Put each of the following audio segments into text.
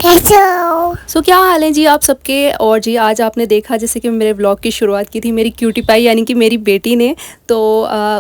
कैसे हो? सो क्या हाल है जी आप सबके। और जी आज आपने देखा जैसे कि मेरे व्लॉग की शुरुआत की थी मेरी क्यूटी पाई यानी कि मेरी बेटी ने। तो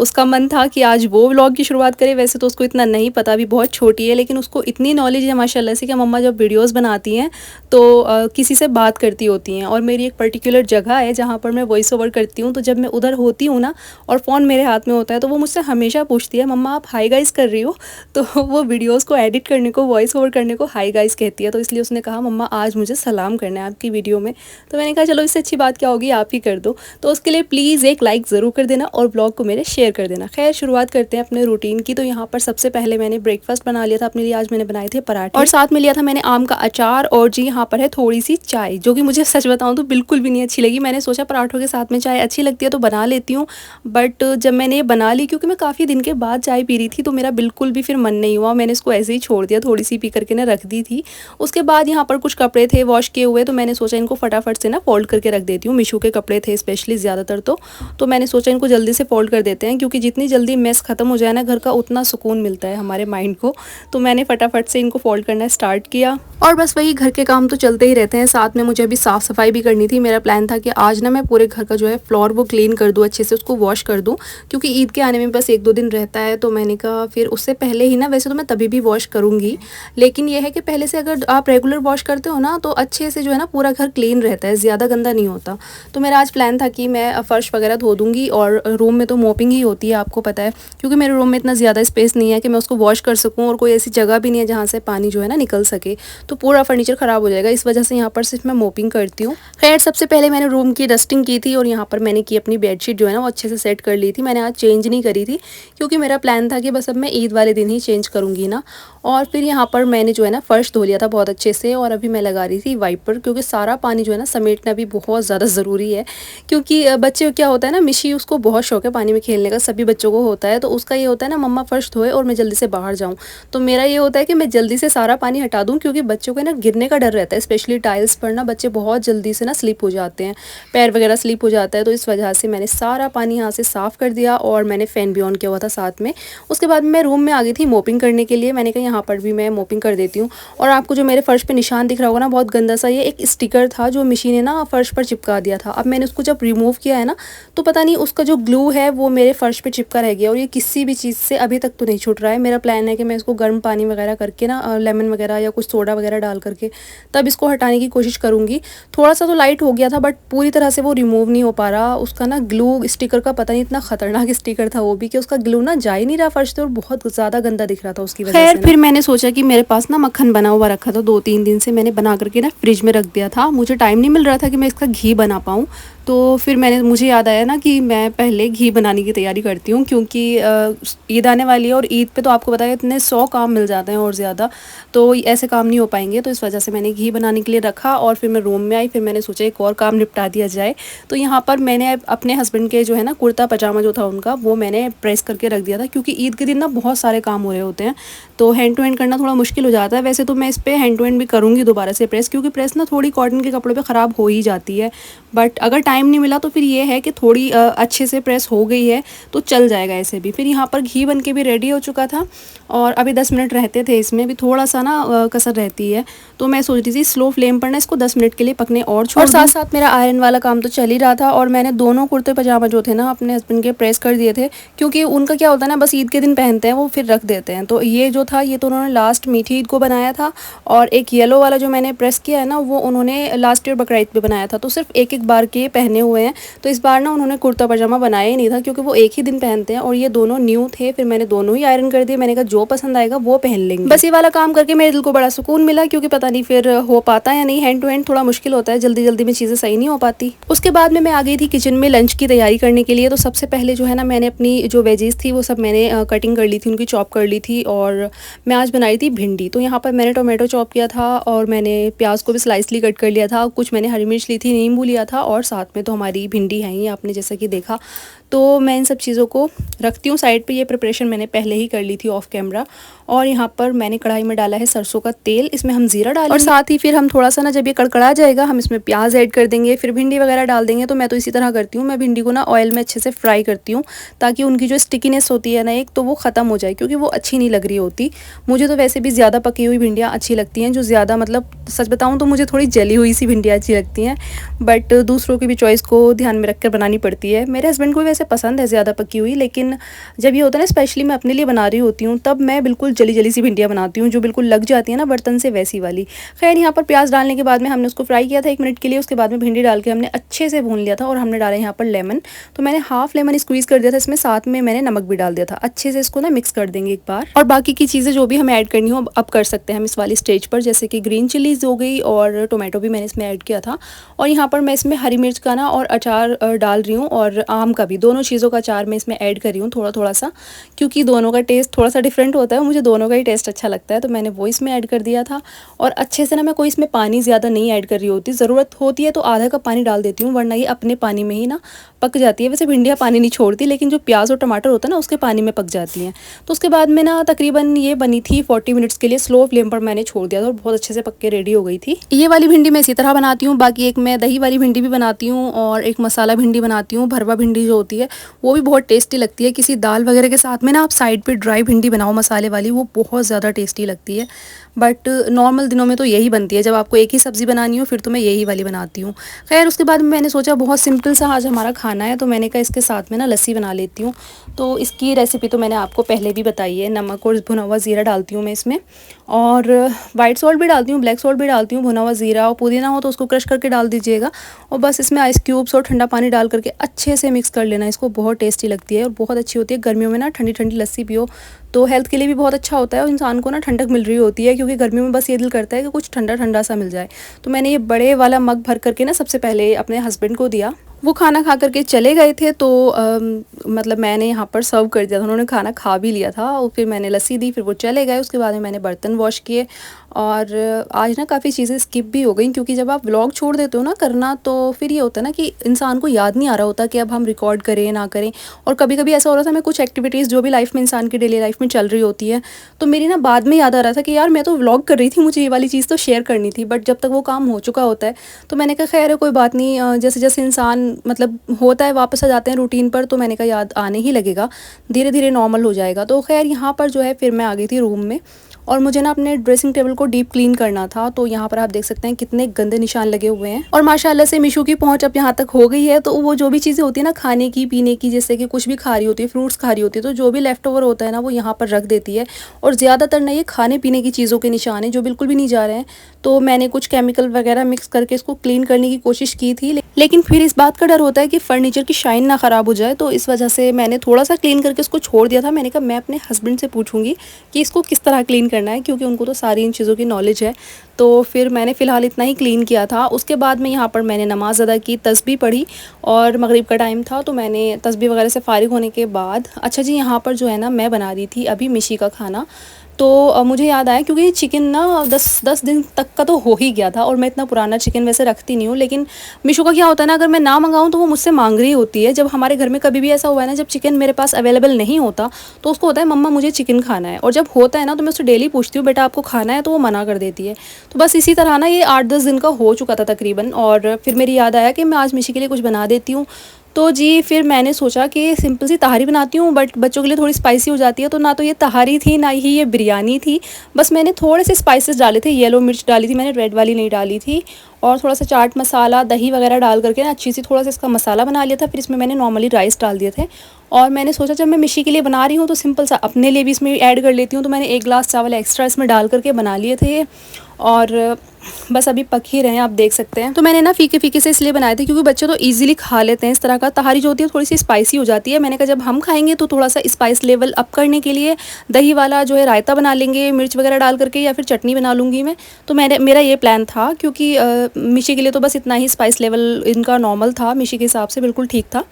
उसका मन था कि आज वो व्लॉग की शुरुआत करे। वैसे तो उसको इतना नहीं पता, अभी बहुत छोटी है, लेकिन उसको इतनी नॉलेज है माशाल्लाह से कि मम्मा जब वीडियोस बनाती हैं तो किसी से बात करती होती हैं। और मेरी एक पर्टिकुलर जगह है जहाँ पर मैं वॉइस ओवर करती हूँ, तो जब मैं उधर होती हूँ ना और फ़ोन मेरे हाथ में होता है तो वो मुझसे हमेशा पूछती है, मम्मा आप हाई गाइस कर रही हो? तो वो वीडियोज़ को एडिट करने को, वॉइस ओवर करने को हाई गाइस कहती है। तो इसलिए उसने कहा मम्मा आज मुझे सलाम करना है आपकी वीडियो में। तो मैंने कहा चलो इससे अच्छी बात क्या होगी, आप ही कर दो। तो उसके लिए प्लीज़ एक लाइक ज़रूर कर देना और ब्लॉग को मेरे शेयर कर देना। खैर शुरुआत करते हैं अपने रूटीन की। तो यहाँ पर सबसे पहले मैंने ब्रेकफास्ट बना लिया था अपने लिए। आज मैंने बनाए थे पराठे और साथ में लिया था मैंने आम का अचार। और जी यहाँ पर है थोड़ी सी चाय, जो कि मुझे सच बताऊँ तो बिल्कुल भी नहीं अच्छी लगी। मैंने सोचा पराठों के साथ में चाय अच्छी लगती है तो बना लेती हूँ, बट जब मैंने ये बना ली, क्योंकि मैं काफ़ी दिन के बाद चाय पी रही थी, तो मेरा बिल्कुल भी फिर मन नहीं हुआ। मैंने इसको ऐसे ही छोड़ दिया, थोड़ी सी पी करके ना रख दी थी। उसके बाद यहाँ पर कुछ कपड़े थे वॉश किए हुए, तो मैंने सोचा इनको फटाफट से ना फोल्ड करके रख देती हूँ। मीशू के कपड़े थे स्पेशली ज़्यादातर, तो मैंने सोचा इनको जल्दी से फोल्ड कर देते हैं, क्योंकि जितनी जल्दी मेस ख़त्म हो जाए ना घर का उतना सुकून मिलता है हमारे माइंड को। तो मैंने फटाफट से इनको फोल्ड करना स्टार्ट किया। और बस वही घर के काम तो चलते ही रहते हैं, साथ में मुझे अभी साफ़ सफाई भी करनी थी। मेरा प्लान था कि आज ना मैं पूरे घर का जो है फ्लोर वो क्लीन कर दूँ, अच्छे से उसको वॉश कर दूँ, क्योंकि ईद के आने में बस 1-2 दिन रहता है। तो मैंने कहा फिर उससे पहले ही ना, वैसे तो मैं तभी भी वॉश करूँगी, लेकिन यह है कि पहले से अगर आप रेगुलर वॉश करते हो ना तो अच्छे से जो है ना पूरा घर क्लीन रहता है, ज़्यादा गंदा नहीं होता। तो मेरा आज प्लान था कि मैं फ़र्श वगैरह धो दूँगी, और रूम में तो मोपिंग ही होती है, आपको पता है, क्योंकि मेरे रूम में इतना ज़्यादा स्पेस नहीं है कि मैं उसको वॉश कर सकूँ, और कोई ऐसी जगह भी नहीं है जहाँ से पानी जो है ना निकल सके। तो पूरा फर्नीचर ख़राब हो जाएगा, इस वजह से यहाँ पर सिर्फ मैं मोपिंग करती हूँ। खैर सबसे पहले मैंने रूम की डस्टिंग की थी, और यहाँ पर मैंने की अपनी बेडशीट जो है ना वो अच्छे से सेट कर ली थी। मैंने आज चेंज नहीं करी थी, क्योंकि मेरा प्लान था कि बस अब मैं ईद वाले दिन ही चेंज करूँगी ना। और फिर यहाँ पर मैंने जो है ना फ़र्श धो लिया था बहुत अच्छे से, और अभी मैं लगा रही थी वाइपर, क्योंकि सारा पानी जो है ना समेटना भी बहुत ज़्यादा ज़रूरी है। क्योंकि बच्चे क्या होता है ना, मिशी उसको बहुत शौक है पानी में खेलने का, सभी बच्चों को होता है। तो उसका ये होता है ना मम्मा फ़र्श धोए और मैं जल्दी से बाहर जाऊँ। तो मेरा ये होता है कि मैं जल्दी से सारा पानी हटा दूँ, क्योंकि बच्चों को ना गिरने का डर रहता है, स्पेशली टाइल्स पर ना बच्चे बहुत जल्दी से ना स्लिप हो जाते हैं, पैर वगैरह स्लिप हो जाता है। तो इस वजह से मैंने सारा पानी यहाँ से साफ़ कर दिया, और मैंने फ़ैन भी ऑन किया हुआ था साथ में। उसके बाद मैं रूम में आ गई थी मोपिंग करने के लिए। मैंने कहा यहाँ पर भी मैं मोपिंग कर देती हूँ। और आपको जो मेरे फ़र्श पे निशान दिख रहा होगा ना बहुत गंदा सा, ये एक स्टिकर था जो मशीन ने ना फ़र्श पर चिपका दिया था। अब मैंने उसको जब रिमूव किया है ना, तो पता नहीं उसका जो ग्लू है वो मेरे फ़र्श पे चिपका रह गया, और ये किसी भी चीज़ से अभी तक तो नहीं छूट रहा है। मेरा प्लान है कि मैं इसको गर्म पानी वगैरह करके ना, लेमन वगैरह या कुछ सोडा वगैरह डाल करके तब इसको हटाने की कोशिश करूँगी। थोड़ा सा तो लाइट हो गया था, बट पूरी तरह से वो रिमूव नहीं हो पा रहा। उसका ना ग्लू स्टिकर का पता नहीं इतना ख़तरनाक स्टिकर था वो भी, कि उसका ग्लू ना जा ही नहीं रहा फ़र्श से, और बहुत ज़्यादा गंदा दिख रहा था उसकी वजह से। फिर मैंने सोचा कि मेरे पास ना मक्खन बना हुआ रखा था 2-3 दिन से, मैंने बना करके ना फ्रिज में रख दिया था। मुझे टाइम नहीं मिल रहा था कि मैं इसका घी बना पाऊँ। तो फिर मुझे याद आया ना कि मैं पहले घी बनाने की तैयारी करती हूँ, क्योंकि ईद आने वाली है, और ईद पे तो आपको पता है इतने 100 काम मिल जाते हैं और ज़्यादा, तो ऐसे काम नहीं हो पाएंगे। तो इस वजह से मैंने घी बनाने के लिए रखा, और फिर मैं रूम में आई। फिर मैंने सोचा एक और काम निपटा दिया जाए। तो यहाँ पर मैंने अपने हस्बैंड के जो है ना कुर्ता पजामा जो था उनका, वो मैंने प्रेस करके रख दिया था, क्योंकि ईद के दिन ना बहुत सारे काम हो रहे होते हैं, तो हैंड टू हैंड करना थोड़ा मुश्किल हो जाता है। वैसे तो मैं इस पर हैंड टू हैंड भी करूँगी दोबारा से प्रेस, क्योंकि प्रेस ना थोड़ी कॉटन के कपड़ों पर ख़राब हो ही जाती है, बट अगर टाइम नहीं मिला तो फिर ये है कि थोड़ी अच्छे से प्रेस हो गई है तो चल जाएगा ऐसे भी। फिर यहाँ पर घी बन के भी रेडी हो चुका था, और अभी 10 मिनट रहते थे इसमें, भी थोड़ा सा ना कसर रहती है। तो मैं सोच रही थी स्लो फ्लेम पर ना इसको 10 मिनट के लिए पकने और छोड़ दूं। और साथ साथ मेरा आयरन वाला काम तो चल ही रहा था, और मैंने दोनों कुर्ते पजामा जो थे ना अपने हस्बैंड के प्रेस कर दिए थे, क्योंकि उनका क्या होता है ना बस ईद के दिन पहनते हैं वो, फिर रख देते हैं। तो ये जो था ये तो उन्होंने लास्ट मीठी ईद को बनाया था, और एक येलो वाला जो मैंने प्रेस किया है ना वो उन्होंने लास्ट ईयर बकरा ईद पे बनाया था। तो सिर्फ एक एक बार के पहने हुए हैं, तो इस बार ना उन्होंने कुर्ता पजामा बनाया ही नहीं था, क्योंकि वो एक ही दिन पहनते हैं, और ये दोनों न्यू थे। फिर मैंने दोनों ही आयरन कर दिए। मैंने कहा जो पसंद आएगा वो पहन लेंगे। बस ये वाला काम करके मेरे दिल को बड़ा सुकून मिला, क्योंकि पता नहीं फिर हो पाता या नहीं, हैंड टू हैंड थोड़ा मुश्किल होता है, जल्दी जल्दी में चीज़ें सही नहीं हो पाती। उसके बाद में मैं आ गई थी किचन में लंच की तैयारी करने के लिए। तो सबसे पहले जो है ना मैंने अपनी जो वेजीज थी वो सब मैंने कटिंग कर ली थी, उनकी चॉप कर ली थी, और मैं आज बनाई थी भिंडी। तो यहाँ पर मैंने टोमेटो चॉप किया था, और मैंने प्याज को भी स्लाइसली कट कर लिया था, कुछ मैंने हरी मिर्च ली थी, नींबू लिया था, और साथ में तो हमारी भिंडी है ही आपने जैसा कि देखा। तो मैं इन सब चीज़ों को रखती हूँ साइड पे। ये प्रिपरेशन मैंने पहले ही कर ली थी ऑफ कैमरा। और यहाँ पर मैंने कढ़ाई में डाला है सरसों का तेल, इसमें हम ज़ीरा डालेंगे और साथ ही फिर हम थोड़ा सा ना जब ये कड़कड़ा जाएगा हम इसमें प्याज ऐड कर देंगे, फिर भिंडी वगैरह डाल देंगे। तो मैं तो इसी तरह करती हूँ, मैं भिंडी को ना ऑयल में अच्छे से फ्राई करती हूँ ताकि उनकी जो स्टिकीनेस होती है ना एक तो वो ख़त्म हो जाए, क्योंकि वो अच्छी नहीं लग रही होती। मुझे तो वैसे भी ज़्यादा पकी हुई भिंडियाँ अच्छी लगती हैं, जो ज़्यादा मतलब सच बताऊँ तो मुझे थोड़ी जली हुई सी भिंडियाँ अच्छी लगती हैं, बट दूसरों की भी चॉइस को ध्यान में रख कर बनानी पड़ती है। मेरे हस्बैंड को भी वैसे पसंद है ज़्यादा पकी हुई, लेकिन जब ये होता है ना स्पेशली मैं अपने लिए बना रही होती हूँ तब मैं बिल्कुल जली जली सी भिंडियाँ बनाती हूँ, जो बिल्कुल लग जाती है ना बर्तन से, वैसी वाली। खैर यहाँ पर प्याज डालने के बाद में हमने उसको फ्राई किया था 1 मिनट के लिए, उसके बाद में भिंडी डाल के हमने अच्छे से भून लिया था और हमने डाला यहाँ पर लेमन। तो मैंने हाफ लेमन स्क्वीज़ कर दिया था इसमें, साथ में मैंने नमक भी डाल दिया था। अच्छे से इसको ना मिक्स कर देंगे एक बार, और बाकी की चीज़ें जो भी हमें ऐड करनी हो अब कर सकते हैं हम इस वाली स्टेज पर, जैसे कि ग्रीन चिलीज़ हो गई और टोमेटो भी मैंने इसमें ऐड किया था। और यहाँ पर मैं इसमें हरी मिर्च का ना और अचार डाल रही हूँ, और आम का भी, दोनों चीज़ों का अचार मैं इसमें ऐड कर रही हूँ थोड़ा थोड़ा सा, क्योंकि दोनों का टेस्ट थोड़ा सा डिफरेंट होता है, मुझे दोनों का ही टेस्ट अच्छा लगता है, तो मैंने वो इसमें ऐड कर दिया था। और अच्छे से ना मैं कोई इसमें पानी ज़्यादा नहीं ऐड कर रही होती, ज़रूरत होती है तो आधा कप पानी डाल देती हूँ, वरना ये अपने पानी में ही ना पक जाती है। वैसे भिंडियाँ पानी नहीं छोड़ती, लेकिन जो प्याज और टमाटर होता है ना उसके पानी में पक जाती हैं। तो उसके बाद में ना तकरीबन ये बनी थी 40 मिनट्स के लिए, स्लो फ्लेम पर मैंने छोड़ दिया था और बहुत अच्छे से पक के रेडी हो गई थी। ये वाली भिंडी मैं इसी तरह बनाती हूँ, बाकी एक मैं दही वाली भिंडी भी बनाती हूँ और एक मसाला भिंडी बनाती हूँ। भरवा भिंडी जो होती है वो भी बहुत टेस्टी लगती है, किसी दाल वगैरह के साथ में ना आप साइड पर ड्राई भिंडी बनाओ मसाले वाली, वो बहुत ज़्यादा टेस्टी लगती है। बट नॉर्मल दिनों में तो यही बनती है, जब आपको एक ही सब्ज़ी बनानी हो फिर तो मैं यही वाली बनाती हूँ। खैर उसके बाद मैंने सोचा बहुत सिंपल सा आज हमारा खाना है, तो मैंने कहा इसके साथ में ना लस्सी बना लेती हूँ। तो इसकी रेसिपी तो मैंने आपको पहले भी बताई है। नमक और भुना हुआ ज़ीरा डालती हूँ मैं इसमें, और वाइट सॉल्ट भी डालती हूँ, ब्लैक सॉल्ट भी डालती हूँ, भुना हुआ ज़ीरा, और पुदीना हो तो उसको क्रश करके डाल दीजिएगा। और बस इसमें आइस क्यूब्स और ठंडा पानी डाल करके अच्छे से मिक्स कर लेना इसको। बहुत टेस्टी लगती है और बहुत अच्छी होती है। गर्मियों में ना ठंडी ठंडी लस्सी पियो तो हेल्थ के लिए भी बहुत अच्छा होता है, और इंसान को ना ठंडक मिल रही होती है, क्योंकि गर्मियों में बस ये दिल करता है कि कुछ ठंडा ठंडा सा मिल जाए। तो मैंने ये बड़े वाला मग भर करके ना सबसे पहले अपने हस्बैंड को दिया। वो खाना खा करके चले गए थे, तो मतलब मैंने यहाँ पर सर्व कर दिया था, उन्होंने खाना खा भी लिया था, और फिर मैंने लस्सी दी, फिर वो चले गए। उसके बाद में मैंने बर्तन वॉश किए। और आज ना काफ़ी चीज़ें स्किप भी हो गई, क्योंकि जब आप व्लॉग छोड़ देते हो ना करना, तो फिर ये होता है ना कि इंसान को याद नहीं आ रहा होता कि अब हम रिकॉर्ड करें ना करें। और कभी कभी ऐसा हो रहा था मैं कुछ एक्टिविटीज़ जो भी लाइफ में इंसान की डेली लाइफ में चल रही होती है, तो मेरी ना बाद में याद आ रहा था कि यार मैं तो व्लॉग कर रही थी, मुझे ये वाली चीज़ तो शेयर करनी थी, बट जब तक वो काम हो चुका होता है तो मैंने कहा खैर है कोई बात नहीं, जैसे जैसे इंसान मतलब होता है वापस आ जाते हैं रूटीन पर, तो मैंने कहा याद आने ही लगेगा, धीरे धीरे नॉर्मल हो जाएगा। तो खैर यहाँ पर जो है फिर मैं आ गई थी रूम में, और मुझे ना अपने ड्रेसिंग टेबल को डीप क्लीन करना था। तो यहाँ पर आप देख सकते हैं कितने गंदे निशान लगे हुए हैं, और माशाल्लाह से मिशू की पहुँच अब यहाँ तक हो गई है। तो वो जो भी चीज़ें होती है ना खाने की पीने की, जैसे कि कुछ भी खा रही होती है, फ्रूट्स खा रही होती है, तो जो भी लेफ्ट ओवर होता है ना वो यहाँ पर रख देती है। और ज़्यादातर ना ये खाने पीने की चीज़ों के निशान हैं जो बिल्कुल भी नहीं जा रहे हैं। तो मैंने कुछ केमिकल वगैरह मिक्स करके इसको क्लीन करने की कोशिश की थी, लेकिन फिर इस बात का डर होता है कि फर्नीचर की शाइन ना ख़राब हो जाए, तो इस वजह से मैंने थोड़ा सा क्लीन करके इसको छोड़ दिया था। मैंने कहा मैं अपने हस्बैंड से पूछूंगी कि इसको किस तरह क्लीन करना है, क्योंकि उनको तो सारी इन चीज़ों की नॉलेज है। तो फिर मैंने फ़िलहाल इतना ही क्लीन किया था। उसके बाद में यहाँ पर मैंने नमाज़ अदा की, तस्बीह पढ़ी, और मगरिब का टाइम था, तो मैंने तस्बीह वगैरह से फ़ारिग होने के बाद अच्छा जी यहाँ पर जो है ना मैं बना रही थी अभी मिशी का खाना। तो मुझे याद आया, क्योंकि चिकन ना 10 दिन तक का तो हो ही गया था, और मैं इतना पुराना चिकन वैसे रखती नहीं हूँ, लेकिन मिशू का क्या होता है ना, अगर मैं ना मंगाऊँ तो वो मुझसे मांग रही होती है। जब हमारे घर में कभी भी ऐसा हुआ है ना, जब चिकन मेरे पास अवेलेबल नहीं होता तो उसको होता है मम्मा मुझे चिकन खाना है, और जब होता है ना तो मैं उससे डेली पूछती हूँ बेटा आपको खाना है, तो वो मना कर देती है। तो बस इसी तरह ना ये 8-10 दिन का हो चुका था तकरीबन, और फिर मेरी याद आया कि मैं आज मिशी के लिए कुछ बना देती हूँ। तो जी फिर मैंने सोचा कि सिंपल सी तहारी बनाती हूँ, बट बच्चों के लिए थोड़ी स्पाइसी हो जाती है। तो ना तो ये तहारी थी ना ही ये बिरयानी थी, बस मैंने थोड़े से स्पाइसेस डाले थे, येलो मिर्च डाली थी मैंने, रेड वाली नहीं डाली थी, और थोड़ा सा चाट मसाला दही वगैरह डाल करके ना अच्छी सी थोड़ा सा इसका मसाला बना लिया था। फिर इसमें मैंने नॉर्मली राइस डाल दिए थे, और मैंने सोचा जब मैं मिशी के लिए बना रही हूँ तो सिंपल सा अपने लिए भी इसमें ऐड कर लेती हूँ। तो मैंने 1 गिलास चावल एक्स्ट्रा इसमें डाल करके बना लिए थे ये, और बस अभी पक ही रहे हैं, आप देख सकते हैं। तो मैंने ना फीके फीके से इसलिए बनाए थे क्योंकि बच्चे तो इजीली खा लेते हैं इस तरह का। तहारी जो होती है थोड़ी सी स्पाइसी हो जाती है, मैंने कहा जब हम खाएंगे तो थोड़ा सा स्पाइस लेवल अप करने के लिए दही वाला जो है रायता बना लेंगे मिर्च वगैरह डाल करके, या फिर चटनी बना लूँगी मैं। तो मेरा ये प्लान था, क्योंकि मिशी के लिए तो बस इतना ही स्पाइस लेवल इनका नॉर्मल था, मिशी के हिसाब से बिल्कुल ठीक था,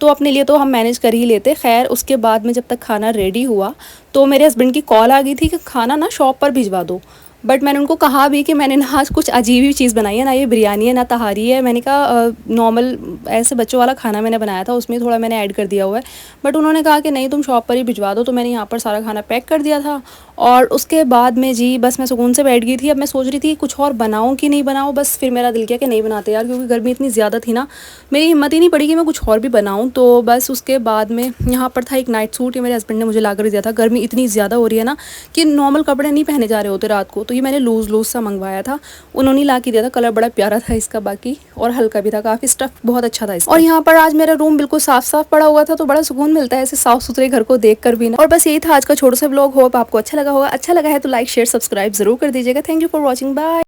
तो अपने लिए तो हम मैनेज कर ही लेते। खैर उसके बाद में जब तक खाना रेडी हुआ तो मेरे हस्बैंड की कॉल आ गई थी कि खाना ना शॉप पर भिजवा दो। बट मैंने उनको कहा भी कि मैंने ना आज कुछ अजीब ही चीज़ बनाई है, ना ये बिरयानी है ना तहारी है। मैंने कहा नॉर्मल ऐसे बच्चों वाला खाना मैंने बनाया था, उसमें थोड़ा मैंने ऐड कर दिया हुआ है। बट उन्होंने कहा कि नहीं तुम शॉप पर ही भिजवा दो, तो मैंने यहाँ पर सारा खाना पैक कर दिया था। और उसके बाद में जी बस मैं सुकून से बैठ गई थी। अब मैं सोच रही थी कुछ और बनाऊँ कि नहीं बनाऊँ, बस फिर मेरा दिल किया कि नहीं बनाते यार, क्योंकि गर्मी इतनी ज़्यादा थी ना, मेरी हिम्मत ही नहीं पड़ी कि मैं कुछ और भी बनाऊँ। तो बस उसके बाद में यहाँ पर था एक नाइट सूट, ये मेरे हस्बैंड ने मुझे ला कर दिया था। गर्मी इतनी ज़्यादा हो रही है ना कि नॉर्मल कपड़े नहीं पहने जा रहे होते रात को, तो ये मैंने लूज़ सा मंगवाया था, उन्होंने ला के दिया था। कलर बड़ा प्यारा था इसका बाकी, और हल्का भी था, काफ़ी स्टफ बहुत अच्छा था इसका। और यहाँ पर आज मेरा रूम बिल्कुल साफ पड़ा हुआ था, तो बड़ा सुकून मिलता है ऐसे साफ सुथरे घर को देख कर भी ना। और बस यही था आज का छोटा सा व्लॉग। होप आपको अच्छा लगा होगा। अच्छा लगा है तो लाइक शेयर सब्सक्राइब जरूर कर दीजिएगा। Thank you for watching, bye.